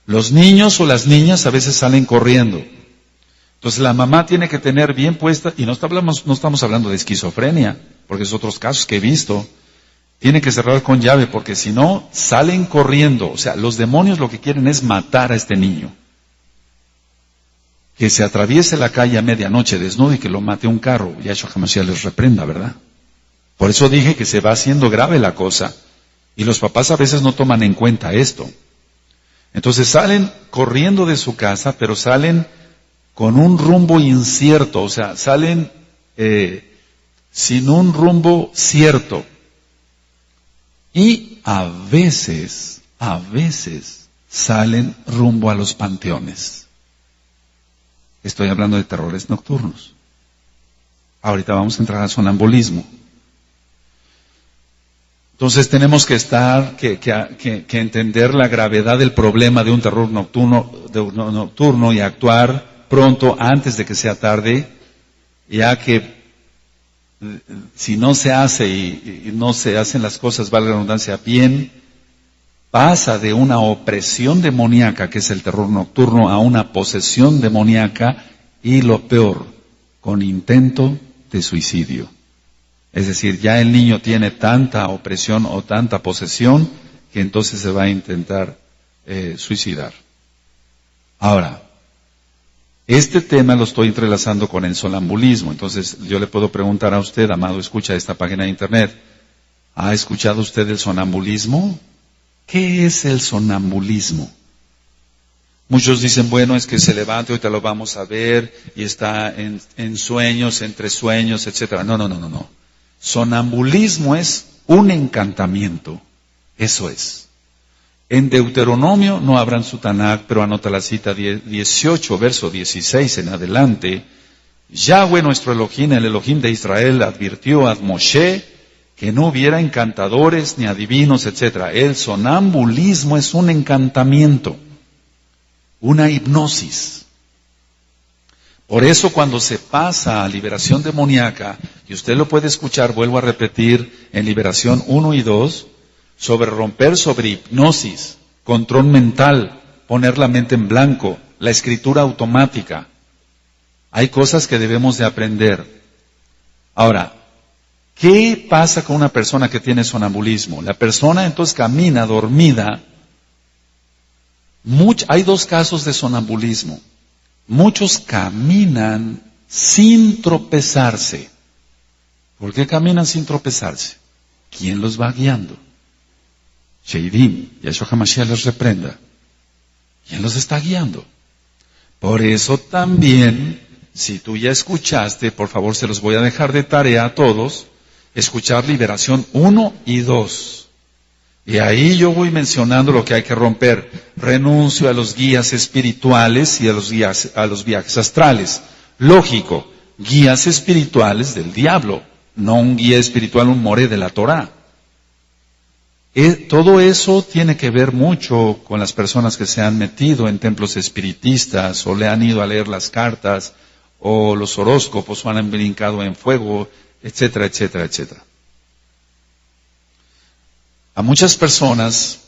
Speaker 1: Los niños o las niñas a veces salen corriendo. Entonces la mamá tiene que tener bien puesta, y no estamos hablando de esquizofrenia, porque es otros casos que he visto. Tiene que cerrar con llave, porque si no, salen corriendo. O sea, los demonios lo que quieren es matar a este niño. Que se atraviese la calle a medianoche desnudo y que lo mate un carro. Yahshua HaMashiach les reprenda, ¿verdad? Por eso dije que se va haciendo grave la cosa. Y los papás a veces no toman en cuenta esto. Entonces salen corriendo de su casa, pero salen con un rumbo incierto, o sea, salen sin un rumbo cierto. Y a veces salen rumbo a los panteones. Estoy hablando de terrores nocturnos. Ahorita vamos a entrar al sonambulismo. Entonces tenemos que entender la gravedad del problema de un terror nocturno y actuar pronto antes de que sea tarde, ya que si no se hace y no se hacen las cosas, valga la redundancia, bien, pasa de una opresión demoníaca, que es el terror nocturno, a una posesión demoníaca y lo peor, con intento de suicidio. Es decir, ya el niño tiene tanta opresión o tanta posesión que entonces se va a intentar suicidar. Ahora, este tema lo estoy entrelazando con el sonambulismo. Entonces yo le puedo preguntar a usted, amado, escucha esta página de internet, ¿ha escuchado usted el sonambulismo? ¿Qué es el sonambulismo? Muchos dicen, bueno, es que se levanta, ahorita lo vamos a ver, y está en sueños, entre sueños, etcétera. No. Sonambulismo es un encantamiento. Eso es. En Deuteronomio, no abran su Tanakh, pero anota la cita 18, verso 16 en adelante. Yahweh nuestro Elohim, el Elohim de Israel, advirtió a Moshe que no hubiera encantadores ni adivinos, etcétera. El sonambulismo es un encantamiento, una hipnosis. Por eso cuando se pasa a liberación demoníaca, y usted lo puede escuchar, vuelvo a repetir, en liberación 1 y 2, sobre hipnosis, control mental, poner la mente en blanco, la escritura automática. Hay cosas que debemos de aprender. Ahora, ¿qué pasa con una persona que tiene sonambulismo? La persona entonces camina dormida. Hay dos casos de sonambulismo. Muchos caminan sin tropezarse. ¿Por qué caminan sin tropezarse? ¿Quién los va guiando? Sheidim, Yahshua HaMashiach les reprenda. ¿Quién los está guiando? Por eso también, si tú ya escuchaste, por favor se los voy a dejar de tarea a todos, escuchar liberación 1 y 2. Y ahí yo voy mencionando lo que hay que romper. Renuncio a los guías espirituales y a los viajes astrales. Lógico, guías espirituales del diablo, no un guía espiritual, un moré de la Torá. Todo eso tiene que ver mucho con las personas que se han metido en templos espiritistas o le han ido a leer las cartas o los horóscopos o han brincado en fuego, etcétera, etcétera, etcétera. A muchas personas,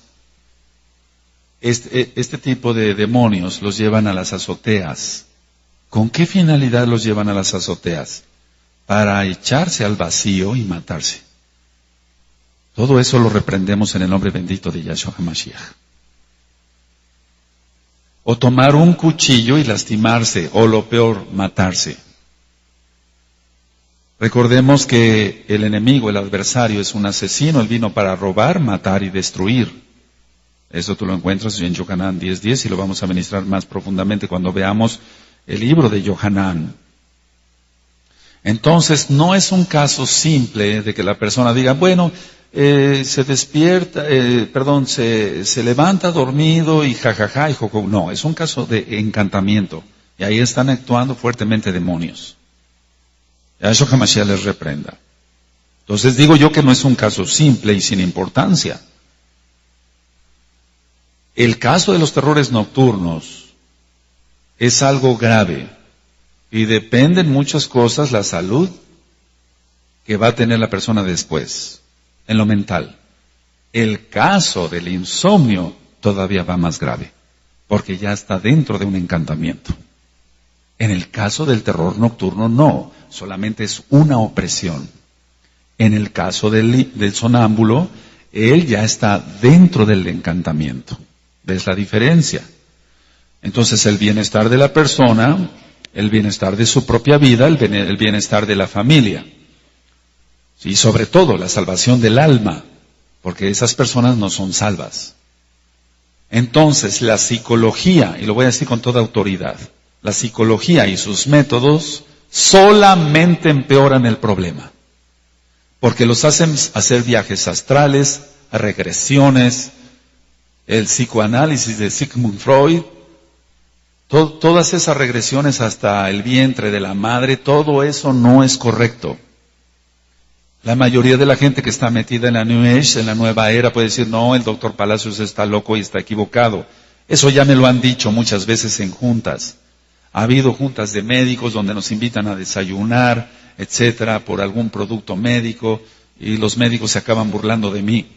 Speaker 1: este tipo de demonios los llevan a las azoteas. ¿Con qué finalidad los llevan a las azoteas? Para echarse al vacío y matarse. Todo eso lo reprendemos en el nombre bendito de Yahshua HaMashiach. O tomar un cuchillo y lastimarse, o lo peor, matarse. Recordemos que el enemigo, el adversario, es un asesino. Él vino para robar, matar y destruir. Eso tú lo encuentras en Yohanan 10:10 y lo vamos a ministrar más profundamente cuando veamos el libro de Yohanan. Entonces, no es un caso simple de que la persona diga, bueno, se despierta, se levanta dormido y jajaja y jojo. No, es un caso de encantamiento. Y ahí están actuando fuertemente demonios. Yahshua HaMashiach les reprenda. Entonces digo yo que no es un caso simple y sin importancia. El caso de los terrores nocturnos es algo grave y depende en muchas cosas la salud que va a tener la persona después, en lo mental. El caso del insomnio todavía va más grave, porque ya está dentro de un encantamiento. En el caso del terror nocturno no, solamente es una opresión. En el caso del sonámbulo, él ya está dentro del encantamiento. ¿Ves la diferencia? Entonces el bienestar de la persona, el bienestar de su propia vida, el bienestar de la familia. Y sobre todo la salvación del alma, porque esas personas no son salvas. Entonces la psicología, y lo voy a decir con toda autoridad, la psicología y sus métodos solamente empeoran el problema. Porque los hacen hacer viajes astrales, regresiones, el psicoanálisis de Sigmund Freud, Todas esas regresiones hasta el vientre de la madre, todo eso no es correcto. La mayoría de la gente que está metida en la New Age, en la nueva era, puede decir, no, el doctor Palacios está loco y está equivocado. Eso ya me lo han dicho muchas veces en juntas. Ha habido juntas de médicos donde nos invitan a desayunar, etcétera, por algún producto médico, y los médicos se acaban burlando de mí.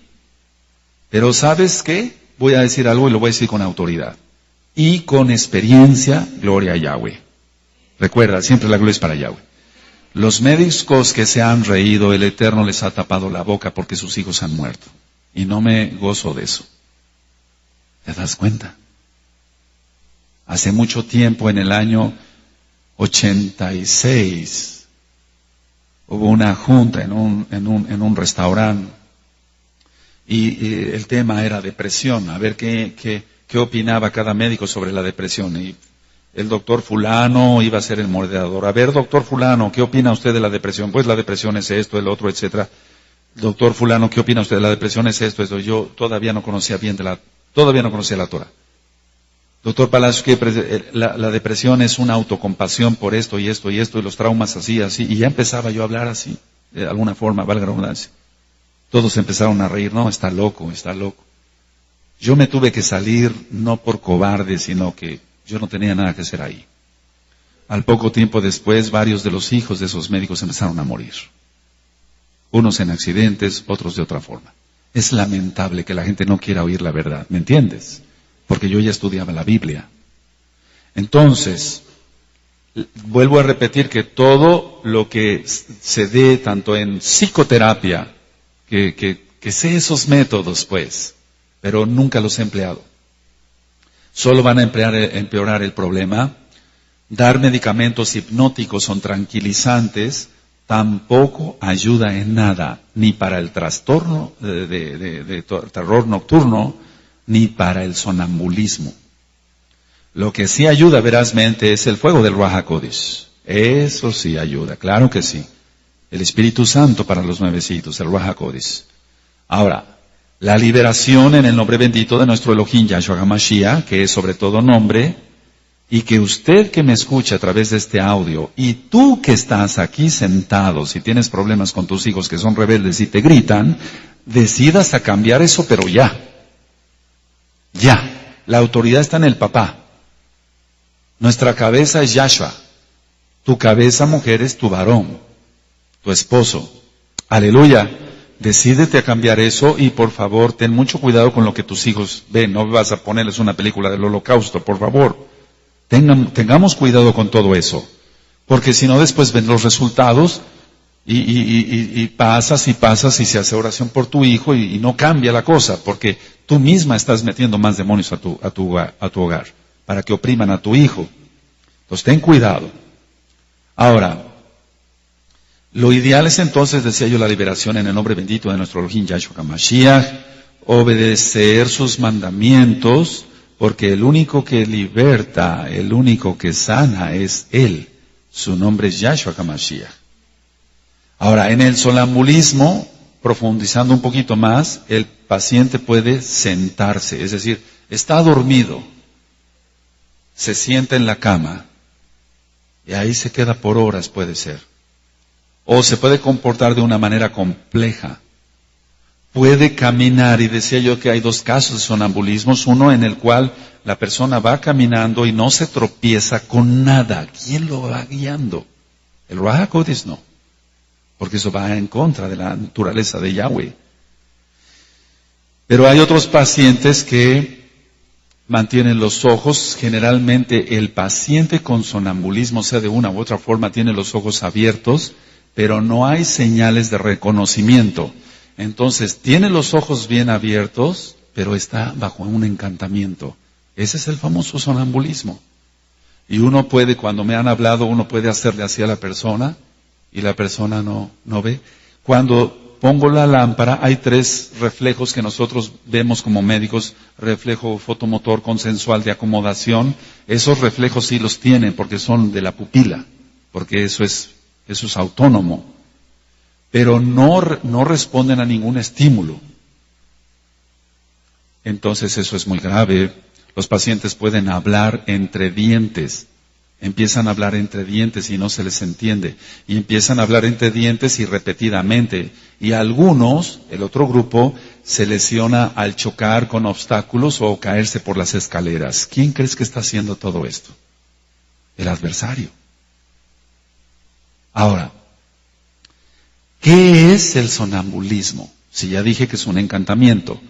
Speaker 1: Pero ¿sabes qué? Voy a decir algo y lo voy a decir con autoridad. Y con experiencia, gloria a Yahweh. Recuerda, siempre la gloria es para Yahweh. Los médicos que se han reído, el Eterno les ha tapado la boca porque sus hijos han muerto. Y no me gozo de eso. ¿Te das cuenta? Hace mucho tiempo, en el año 86, hubo una junta en un restaurante y el tema era depresión, a ver qué opinaba cada médico sobre la depresión. Y el doctor fulano iba a ser el moderador. A ver, doctor fulano, ¿qué opina usted de la depresión? Pues la depresión es esto, el otro, etcétera. Doctor fulano, ¿qué opina usted de la depresión? Es esto, esto. Yo todavía no conocía la Torah. Doctor Palacios, la depresión es una autocompasión por esto y esto y esto, y los traumas así, y ya empezaba yo a hablar así, de alguna forma, valga la redundancia. Todos empezaron a reír, no, está loco. Yo me tuve que salir, no por cobarde, sino que yo no tenía nada que hacer ahí. Al poco tiempo después, varios de los hijos de esos médicos empezaron a morir. Unos en accidentes, otros de otra forma. Es lamentable que la gente no quiera oír la verdad, ¿me entiendes? Porque yo ya estudiaba la Biblia. Entonces, vuelvo a repetir que todo lo que se dé, tanto en psicoterapia, que sé esos métodos, pues, pero nunca los he empleado. Solo van a empeorar el problema. Dar medicamentos hipnóticos o tranquilizantes tampoco ayuda en nada, ni para el trastorno de terror nocturno, ni para el sonambulismo. Lo que sí ayuda verazmente es el fuego del Ruach HaKodesh. Eso sí ayuda, claro que sí. El Espíritu Santo para los nuevecitos, el Ruach HaKodesh. Ahora, la liberación en el nombre bendito de nuestro Elohim Yahshua HaMashiach, que es sobre todo nombre, y que usted que me escucha a través de este audio, y tú que estás aquí sentado, si tienes problemas con tus hijos que son rebeldes y te gritan, decidas a cambiar eso, pero ya. Ya. La autoridad está en el papá. Nuestra cabeza es Yahshua. Tu cabeza, mujer, es tu varón, tu esposo. Aleluya. Decídete a cambiar eso y por favor ten mucho cuidado con lo que tus hijos ven. No vas a ponerles una película del Holocausto, por favor. Tengamos cuidado con todo eso. Porque si no después ven los resultados y pasas y se hace oración por tu hijo y no cambia la cosa. Porque tú misma estás metiendo más demonios a tu hogar para que opriman a tu hijo. Entonces ten cuidado. Ahora, lo ideal es entonces, decía yo, la liberación en el nombre bendito de nuestro Elohim Yahshua HaMashiach, obedecer sus mandamientos, porque el único que liberta, el único que sana es Él. Su nombre es Yahshua HaMashiach. Ahora, en el sonambulismo, profundizando un poquito más, el paciente puede sentarse, es decir, está dormido, se sienta en la cama, y ahí se queda por horas, puede ser. O se puede comportar de una manera compleja. Puede caminar, y decía yo que hay dos casos de sonambulismos, uno en el cual la persona va caminando y no se tropieza con nada. ¿Quién lo va guiando? El Ruach HaKodesh no, porque eso va en contra de la naturaleza de Yahweh. Pero hay otros pacientes que mantienen los ojos, generalmente el paciente con sonambulismo, sea de una u otra forma, tiene los ojos abiertos, pero no hay señales de reconocimiento. Entonces, tiene los ojos bien abiertos, pero está bajo un encantamiento. Ese es el famoso sonambulismo. Y uno puede, cuando me han hablado, uno puede hacerle así a la persona, y la persona no ve. Cuando pongo la lámpara, hay 3 reflejos que nosotros vemos como médicos, reflejo fotomotor consensual de acomodación. Esos reflejos sí los tienen, porque son de la pupila, porque eso es autónomo, pero no responden a ningún estímulo. Entonces eso es muy grave. Los pacientes pueden hablar entre dientes. Empiezan a hablar entre dientes y no se les entiende. Y empiezan a hablar entre dientes y repetidamente. Y algunos, el otro grupo, se lesiona al chocar con obstáculos o caerse por las escaleras. ¿Quién crees que está haciendo todo esto? El adversario. Ahora, ¿qué es el sonambulismo? Si ya dije que es un encantamiento.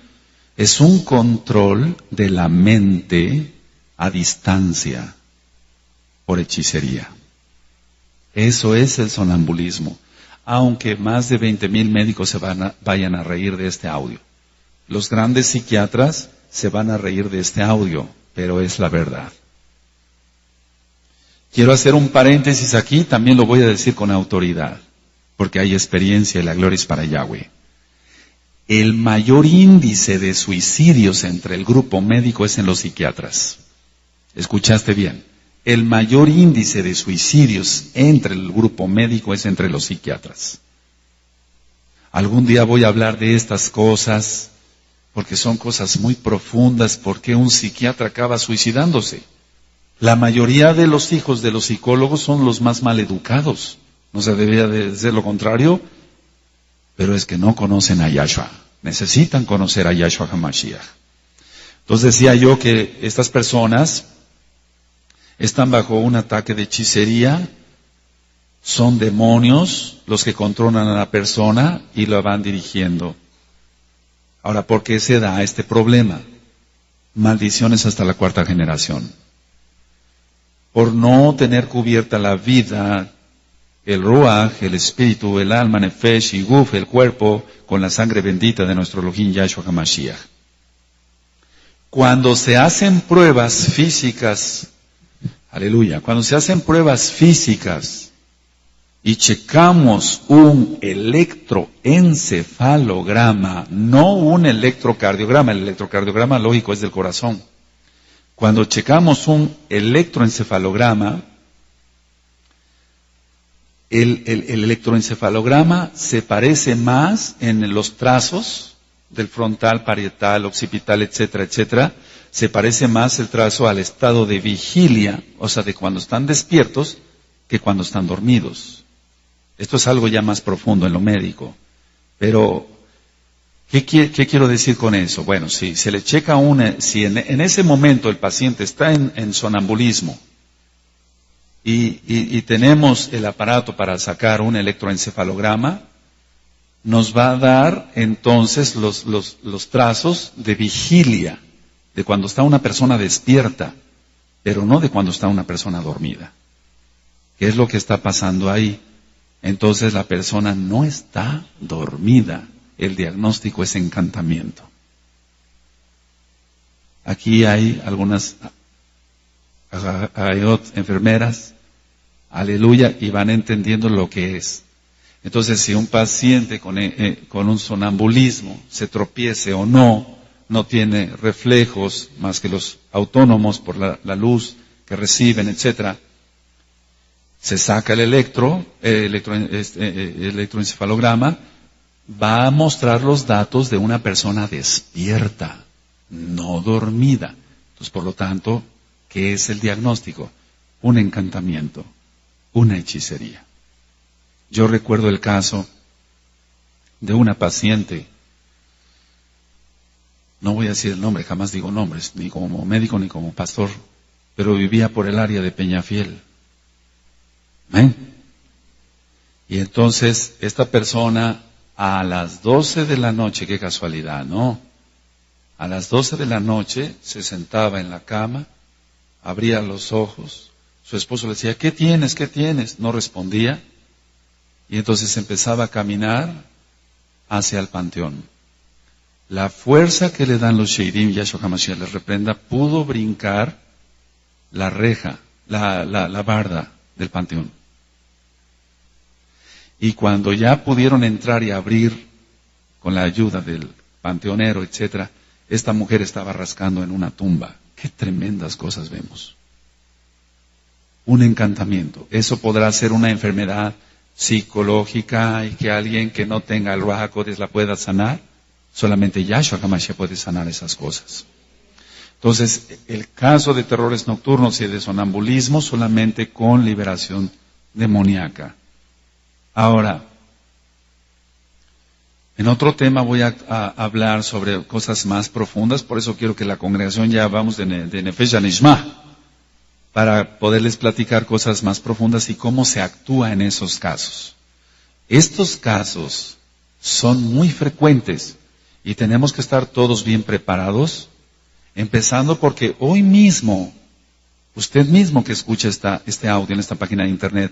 Speaker 1: Es un control de la mente a distancia por hechicería. Eso es el sonambulismo. Aunque más de 20,000 médicos vayan a reír de este audio. Los grandes psiquiatras se van a reír de este audio, pero es la verdad. Quiero hacer un paréntesis aquí, también lo voy a decir con autoridad, porque hay experiencia y la gloria es para Yahweh. El mayor índice de suicidios entre el grupo médico es en los psiquiatras. ¿Escuchaste bien? El mayor índice de suicidios entre el grupo médico es entre los psiquiatras. Algún día voy a hablar de estas cosas, porque son cosas muy profundas, porque un psiquiatra acaba suicidándose. La mayoría de los hijos de los psicólogos son los más mal educados. No se debería de ser lo contrario, pero es que no conocen a Yahshua. Necesitan conocer a Yahshua HaMashiach. Entonces decía yo que estas personas están bajo un ataque de hechicería, son demonios los que controlan a la persona y la van dirigiendo. Ahora, ¿por qué se da este problema? Maldiciones hasta la 4ª generación. Por no tener cubierta la vida, el Ruach, el espíritu, el alma, Nefesh y Guf, el cuerpo, con la sangre bendita de nuestro Elohim Yahshua HaMashiach. Cuando se hacen pruebas físicas, aleluya, cuando se hacen pruebas físicas y checamos un electroencefalograma, no un electrocardiograma, el electrocardiograma lógico es del corazón. Cuando checamos un electroencefalograma, el electroencefalograma se parece más en los trazos del frontal, parietal, occipital, etcétera, etcétera. Se parece más el trazo al estado de vigilia, o sea, de cuando están despiertos, que cuando están dormidos. Esto es algo ya más profundo en lo médico. Pero, ¿qué quiero decir con eso? Bueno, si se le checa si en ese momento el paciente está en sonambulismo, y tenemos el aparato para sacar un electroencefalograma, nos va a dar entonces los trazos de vigilia, de cuando está una persona despierta, pero no de cuando está una persona dormida. ¿Qué es lo que está pasando ahí? Entonces la persona no está dormida, el diagnóstico es encantamiento. Aquí hay algunas enfermeras, aleluya, y van entendiendo lo que es. Entonces, si un paciente con un sonambulismo se tropiece o no tiene reflejos más que los autónomos por la luz que reciben, etcétera, se saca el electroencefalograma, va a mostrar los datos de una persona despierta, no dormida. Entonces, por lo tanto, ¿qué es el diagnóstico? Un encantamiento, una hechicería. Yo recuerdo el caso de una paciente, no voy a decir el nombre, jamás digo nombres, ni como médico ni como pastor, pero vivía por el área de Peñafiel. ¿Amén? Y entonces esta persona a las 12 de la noche, qué casualidad, ¿no? A las 12 de la noche se sentaba en la cama, abría los ojos, su esposo le decía, ¿qué tienes? ¿Qué tienes? No respondía, y entonces empezaba a caminar hacia el panteón. La fuerza que le dan los Sheidim, Yahshua HaMashiach les reprenda, pudo brincar la reja, la barda del panteón. Y cuando ya pudieron entrar y abrir con la ayuda del panteonero, etcétera, esta mujer estaba rascando en una tumba. Qué tremendas cosas vemos. Un encantamiento. Eso podrá ser una enfermedad psicológica y que alguien que no tenga el Ruach HaKodesh la pueda sanar. Solamente Yahshua HaMashiach puede sanar esas cosas. Entonces, el caso de terrores nocturnos y de sonambulismo solamente con liberación demoníaca. Ahora, en otro tema voy a hablar sobre cosas más profundas, por eso quiero que la congregación ya vamos de Nefesh Nishma, para poderles platicar cosas más profundas y cómo se actúa en esos casos. Estos casos son muy frecuentes y tenemos que estar todos bien preparados, empezando porque hoy mismo, usted mismo que escucha este audio en esta página de internet,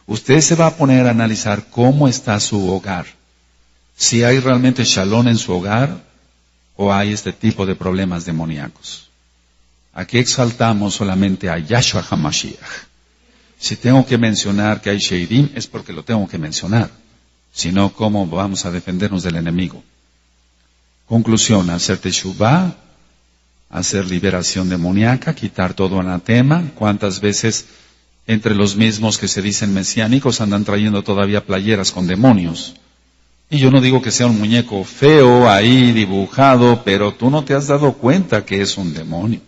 Speaker 1: usted se va a poner a analizar cómo está su hogar. Si hay realmente shalom en su hogar o hay este tipo de problemas demoníacos. Aquí exaltamos solamente a Yahshua HaMashiach. Si tengo que mencionar que hay Sheidim es porque lo tengo que mencionar. Si no, ¿cómo vamos a defendernos del enemigo? Conclusión, hacer teshuvah, hacer liberación demoníaca, quitar todo anatema. ¿Cuántas veces entre los mismos que se dicen mesiánicos andan trayendo todavía playeras con demonios? Y yo no digo que sea un muñeco feo ahí dibujado, pero tú no te has dado cuenta que es un demonio.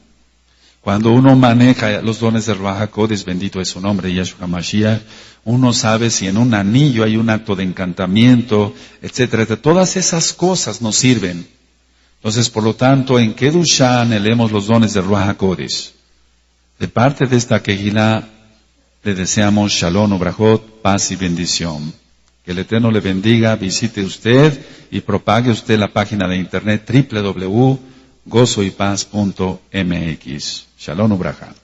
Speaker 1: Cuando uno maneja los dones del Ruach HaKodesh, bendito es su nombre, Yahshua HaMashiach, uno sabe si en un anillo hay un acto de encantamiento, etcétera, etcétera. Todas esas cosas nos sirven. Entonces, por lo tanto, en Kedushá anhelemos los dones del Ruach HaKodesh. De parte de esta Kehilá, le deseamos Shalom, Ubrajot, paz y bendición. Que el Eterno le bendiga, visite usted y propague usted la página de internet www.gozoypaz.mx. Shalom Ubraja.